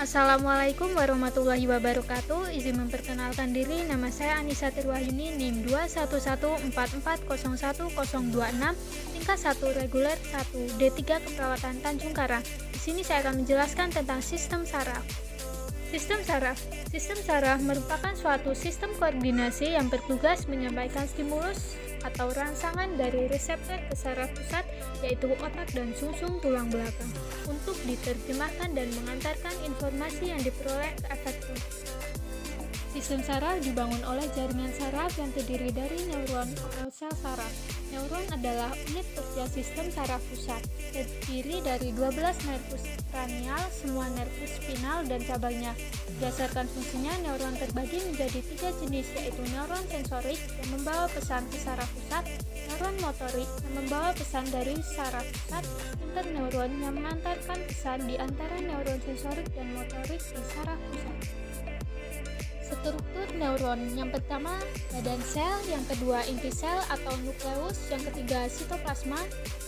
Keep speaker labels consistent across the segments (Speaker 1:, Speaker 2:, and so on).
Speaker 1: Assalamualaikum warahmatullahi wabarakatuh. Izin memperkenalkan diri, nama saya Anissa Tirwahyuni, NIM 21144011026, tingkat 1 reguler 1, D3 Keperawatan Tanjung Karang. Di sini saya akan menjelaskan tentang sistem saraf. Sistem saraf merupakan suatu sistem koordinasi yang bertugas menyampaikan stimulus atau rangsangan dari reseptor ke saraf pusat, yaitu otak dan sumsum tulang belakang, untuk diterjemahkan dan mengantarkan informasi yang diperoleh ke efektor. Sistem saraf dibangun oleh jaringan saraf yang terdiri dari neuron atau sel saraf. Neuron adalah unit kerja sistem saraf pusat, terdiri dari 12 nervus kranial, semua nervus spinal, dan cabangnya. Berdasarkan fungsinya, neuron terbagi menjadi 3 jenis, yaitu neuron sensorik yang membawa pesan ke saraf pusat, neuron motorik yang membawa pesan dari saraf pusat, interneuron yang mengantarkan pesan di antara neuron sensorik dan motorik di saraf pusat. Struktur neuron: yang pertama badan sel, yang kedua inti sel atau nukleus, yang ketiga sitoplasma,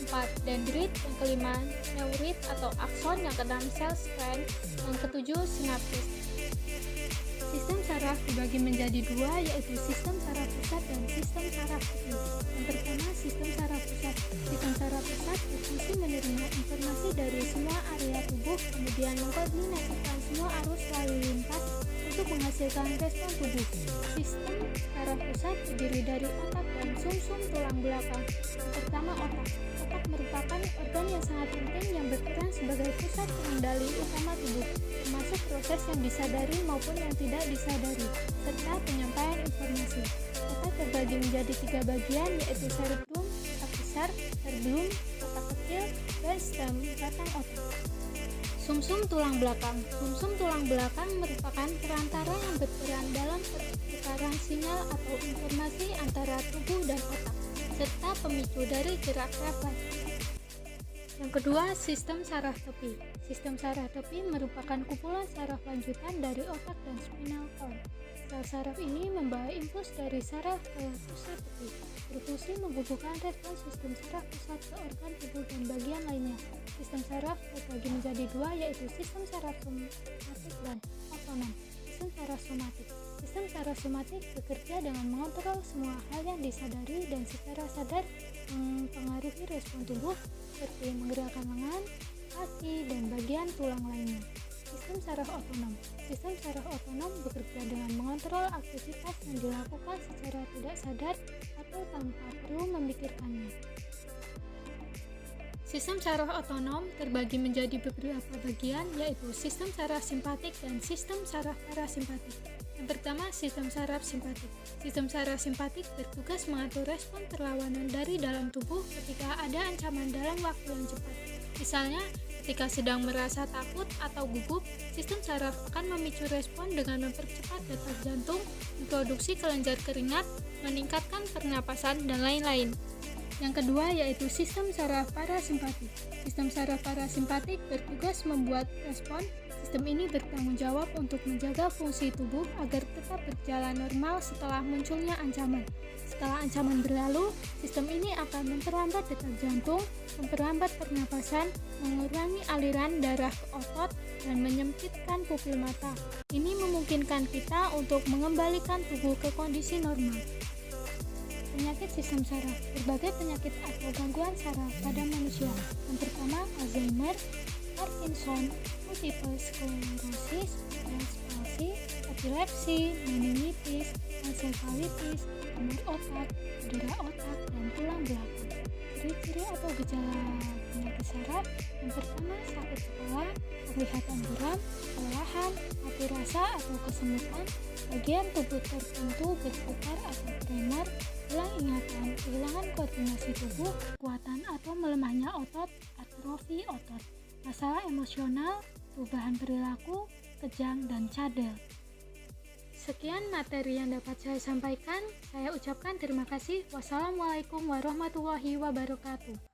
Speaker 1: 4 dendrit, yang kelima neurit atau akson, yang keenam sel strand, yang ketujuh sinapsis. Sistem saraf dibagi menjadi dua, yaitu sistem saraf pusat dan sistem saraf tepi. Yang pertama, sistem saraf pusat. Sistem saraf pusat berfungsi menerima informasi dari semua area tubuh, kemudian mengkoordinasikan semua arus lalu lintas untuk menghasilkan respon tubuh. Sistem saraf pusat terdiri dari otak dan sumsum tulang belakang. Yang pertama, otak. Otak merupakan organ yang sangat penting yang berperan sebagai pusat pengendali utama tubuh, termasuk proses yang disadari maupun yang tidak disadari, serta penyampaian informasi. Otak terbagi menjadi 3 bagian, yaitu cerebrum, otak besar, cerebellum, otak kecil, dan stem, batang otak. Sumsum tulang belakang. Sumsum tulang belakang merupakan perantara yang berperan dalam pertukaran sinyal atau informasi antara tubuh dan otak, serta pemicu dari gerak refleks. Yang kedua, sistem saraf tepi. Sistem saraf tepi merupakan kumpulan saraf lanjutan dari otak dan spinal cord. Sel saraf ini membawa impuls dari saraf ke pusat tepi, berfungsi menghubungkan respons sistem saraf pusat ke organ tubuh dan bagian lainnya. Sistem saraf terbagi menjadi dua, yaitu sistem saraf somatik dan otonom. Sistem saraf somatik. Sistem saraf somatik bekerja dengan mengontrol semua hal yang disadari dan secara sadar mempengaruhi respon tubuh, seperti menggerakkan lengan, kaki, dan bagian tulang lainnya. Sistem saraf otonom. Sistem saraf otonom bekerja dengan mengontrol aktivitas yang dilakukan secara tidak sadar atau tanpa perlu memikirkannya. Sistem saraf otonom terbagi menjadi beberapa bagian, yaitu sistem saraf simpatik dan sistem saraf parasimpatik. Yang pertama, sistem saraf simpatik. Sistem saraf simpatik bertugas mengatur respon perlawanan dari dalam tubuh ketika ada ancaman dalam waktu yang cepat. Misalnya, ketika sedang merasa takut atau gugup, sistem saraf akan memicu respon dengan mempercepat detak jantung, memproduksi kelenjar keringat, meningkatkan pernapasan, dan lain-lain. Yang kedua yaitu sistem saraf parasimpatik. Sistem saraf parasimpatik bertugas membuat respon. Sistem ini bertanggung jawab untuk menjaga fungsi tubuh agar tetap berjalan normal setelah munculnya ancaman. Setelah ancaman berlalu, sistem ini akan memperlambat detak jantung, memperlambat pernapasan, mengurangi aliran darah ke otot, dan menyempitkan pupil mata. Ini memungkinkan kita untuk mengembalikan tubuh ke kondisi normal. Penyakit sistem saraf. Berbagai penyakit atau gangguan saraf pada manusia. Yang pertama, Alzheimer, Parkinson, multiple sclerosis, palsi, epilepsi, meningitis, encephalitis, tumor otak, cedera otak, dan tulang belakang. Ciri-ciri atau gejala penyakit saraf. Yang pertama, sakit kepala, penglihatan buram, kelelahan, mati rasa atau kesemutan, bagian tubuh tertentu berputar atau tremor, hilang ingatan, kehilangan koordinasi tubuh, kekuatan atau melemahnya otot, atrofi otot, masalah emosional, perubahan perilaku, kejang, dan cadel. Sekian materi yang dapat saya sampaikan. Saya ucapkan terima kasih. Wassalamualaikum warahmatullahi wabarakatuh.